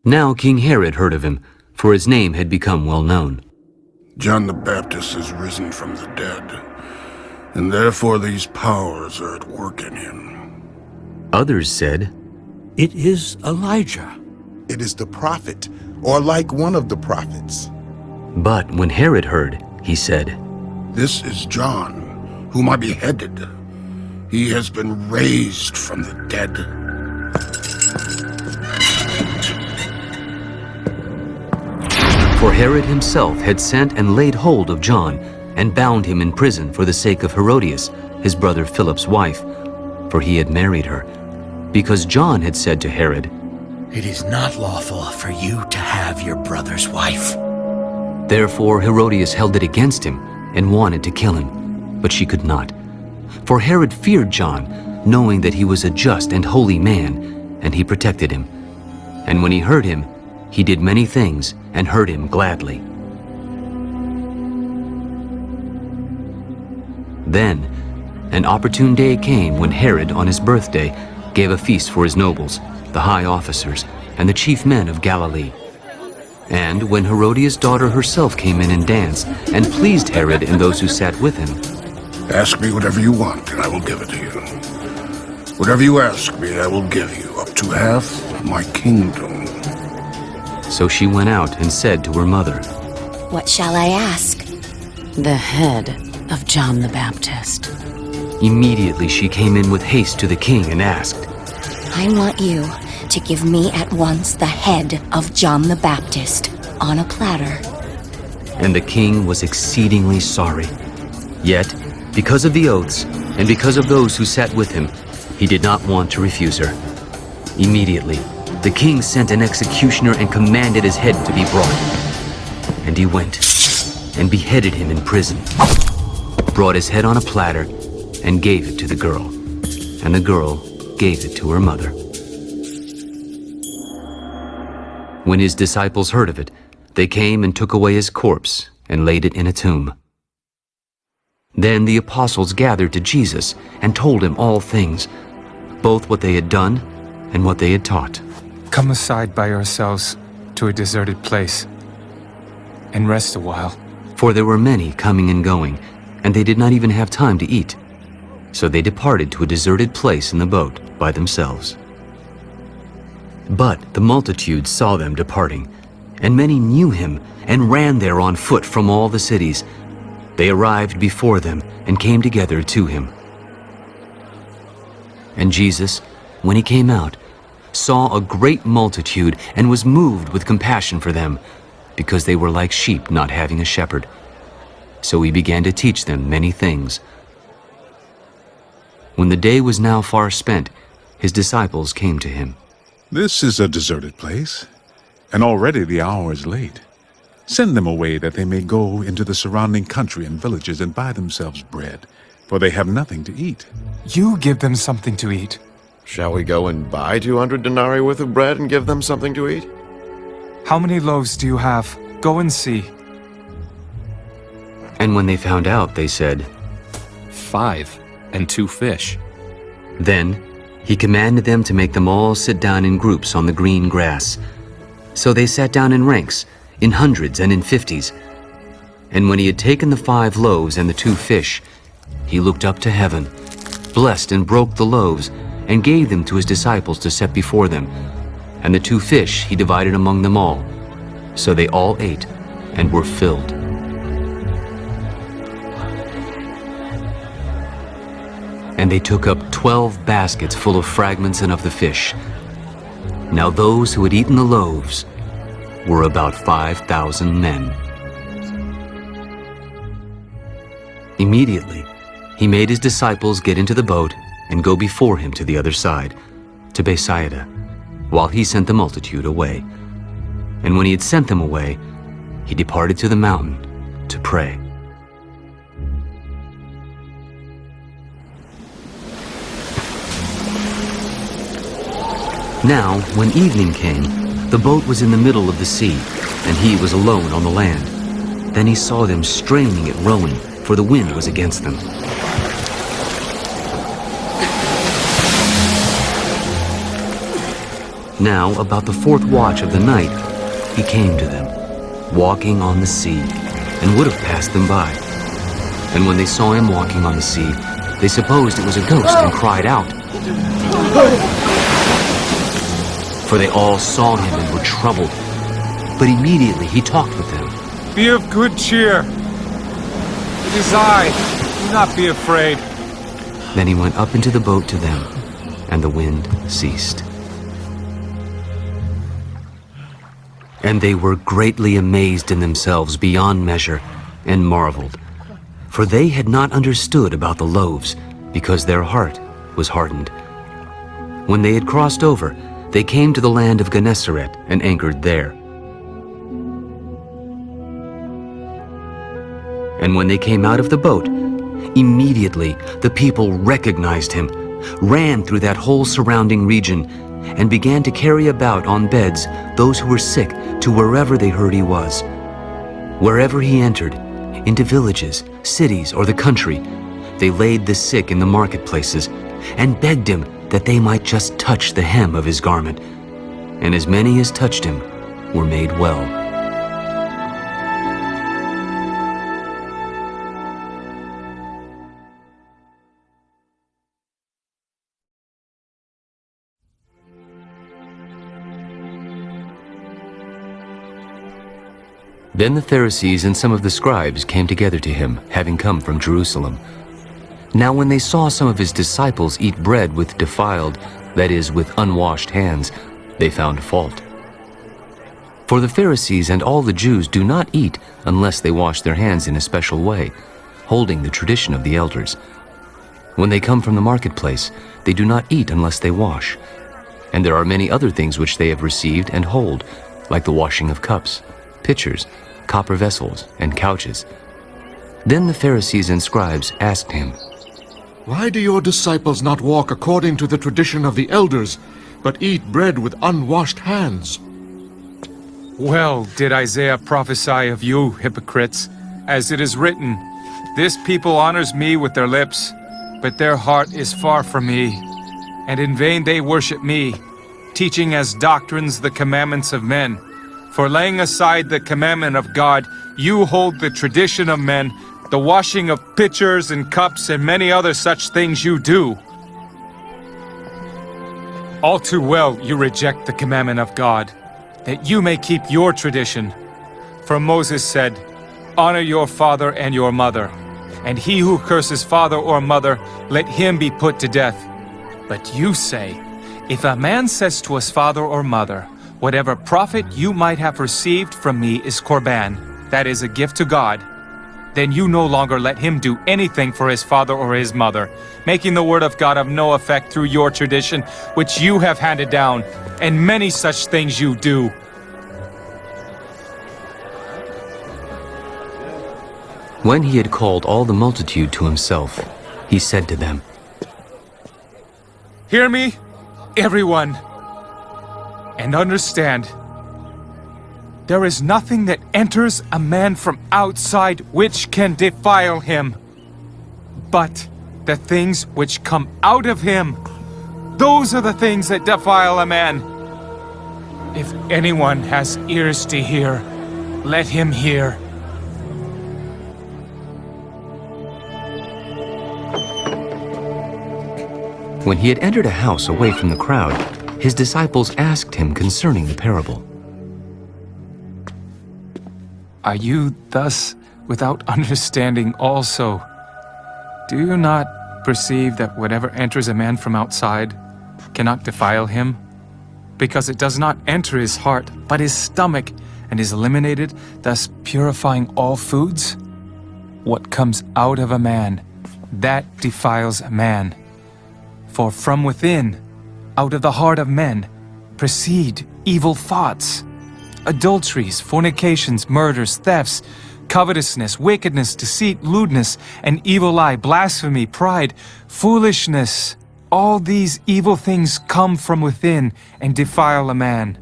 Now King Herod heard of him, for his name had become well known. John the Baptist has risen from the dead, and therefore these powers are at work in him. Others said, It is Elijah. It is the prophet, or like one of the prophets. But when Herod heard, he said, This is John, whom I beheaded. He has been raised from the dead. For Herod himself had sent and laid hold of John, and bound him in prison for the sake of Herodias, his brother Philip's wife, for he had married her, because John had said to Herod, It is not lawful for you to have your brother's wife. Therefore Herodias held it against him, and wanted to kill him, but she could not. For Herod feared John, knowing that he was a just and holy man, and he protected him. And when he heard him, he did many things, and heard him gladly. Then an opportune day came when Herod, on his birthday, gave a feast for his nobles, the high officers, and the chief men of Galilee. And when Herodias' daughter herself came in and danced, and pleased Herod and those who sat with him, Ask me whatever you want, and I will give it to you. Whatever you ask me, I will give you, up to half my kingdom. so she went out and said to her mother, What shall I ask? The head of John the Baptist. Immediately she came in with haste to the king and asked, I want you to give me at once the head of John the Baptist on a platter. And the king was exceedingly sorry. Yet, because of the oaths, and because of those who sat with him, he did not want to refuse her. Immediately, the king sent an executioner and commanded his head to be brought. And he went and beheaded him in prison, brought his head on a platter, and gave it to the girl. And the girl gave it to her mother. When his disciples heard of it, they came and took away his corpse and laid it in a tomb. Then the apostles gathered to Jesus and told him all things, both what they had done and what they had taught. Come aside by yourselves to a deserted place and rest a while. For there were many coming and going, and they did not even have time to eat. So they departed to a deserted place in the boat by themselves. But the multitude saw them departing, and many knew him and ran there on foot from all the cities. They arrived before them and came together to him. And Jesus, when he came out, saw a great multitude and was moved with compassion for them, because they were like sheep not having a shepherd. So he began to teach them many things. When the day was now far spent, his disciples came to him. This is a deserted place, and already the hour is late. Send them away that they may go into the surrounding country and villages and buy themselves bread, for they have nothing to eat. You give them something to eat. Shall we go and buy 200 denarii worth of bread and give them something to eat? How many loaves do you have? Go and see. And when they found out, they said, 5 and 2 fish. Then he commanded them to make them all sit down in groups on the green grass. So they sat down in ranks, in hundreds and in 50s. And when he had taken the 5 loaves and the 2 fish, he looked up to heaven, blessed and broke the loaves, and gave them to his disciples to set before them. And the 2 fish he divided among them all. So they all ate and were filled. And they took up 12 baskets full of fragments and of the fish. Now those who had eaten the loaves were about 5,000 men. Immediately, he made his disciples get into the boat and go before him to the other side, to Bethsaida, while he sent the multitude away. And when he had sent them away, he departed to the mountain to pray. Now, when evening came, the boat was in the middle of the sea, and he was alone on the land. Then he saw them straining at rowing, for the wind was against them. Now, about the 4th watch of the night, he came to them, walking on the sea, and would have passed them by. And when they saw him walking on the sea, they supposed it was a ghost and cried out. For they all saw him and were troubled. But immediately he talked with them. Be of good cheer. It is I. Do not be afraid. Then he went up into the boat to them, and the wind ceased. And they were greatly amazed in themselves beyond measure, and marveled. For they had not understood about the loaves, because their heart was hardened. When they had crossed over, they came to the land of Gennesaret and anchored there. And when they came out of the boat, immediately the people recognized him, ran through that whole surrounding region, and began to carry about on beds those who were sick to wherever they heard he was. Wherever he entered, into villages, cities, or the country, they laid the sick in the marketplaces and begged him that they might just touch the hem of his garment. And as many as touched him were made well. Then the Pharisees and some of the scribes came together to him, having come from Jerusalem. Now when they saw some of his disciples eat bread with defiled, that is, with unwashed hands, they found fault. For the Pharisees and all the Jews do not eat unless they wash their hands in a special way, holding the tradition of the elders. When they come from the marketplace, they do not eat unless they wash. And there are many other things which they have received and hold, like the washing of cups, pitchers, copper vessels, and couches. Then the Pharisees and scribes asked him, Why do your disciples not walk according to the tradition of the elders, but eat bread with unwashed hands? Well did Isaiah prophesy of you, hypocrites, as it is written, This people honors me with their lips, but their heart is far from me, and in vain they worship me, teaching as doctrines the commandments of men. For laying aside the commandment of God, you hold the tradition of men, the washing of pitchers and cups, and many other such things you do. All too well you reject the commandment of God, that you may keep your tradition. For Moses said, Honor your father and your mother, and he who curses father or mother, let him be put to death. But you say, If a man says to his father or mother, Whatever profit you might have received from me is korban, that is a gift to God, then you no longer let him do anything for his father or his mother, making the word of God of no effect through your tradition, which you have handed down, and many such things you do. When he had called all the multitude to himself, he said to them, Hear me, everyone, and understand. There is nothing that enters a man from outside which can defile him, but the things which come out of him, those are the things that defile a man. If anyone has ears to hear, let him hear. When he had entered a house away from the crowd, his disciples asked him concerning the parable. Are you thus without understanding also? Do you not perceive that whatever enters a man from outside cannot defile him? Because it does not enter his heart, but his stomach, and is eliminated, thus purifying all foods? What comes out of a man, that defiles a man. For from within, out of the heart of men, proceed evil thoughts, adulteries, fornications, murders, thefts, covetousness, wickedness, deceit, lewdness, an evil eye, blasphemy, pride, foolishness. All these evil things come from within and defile a man.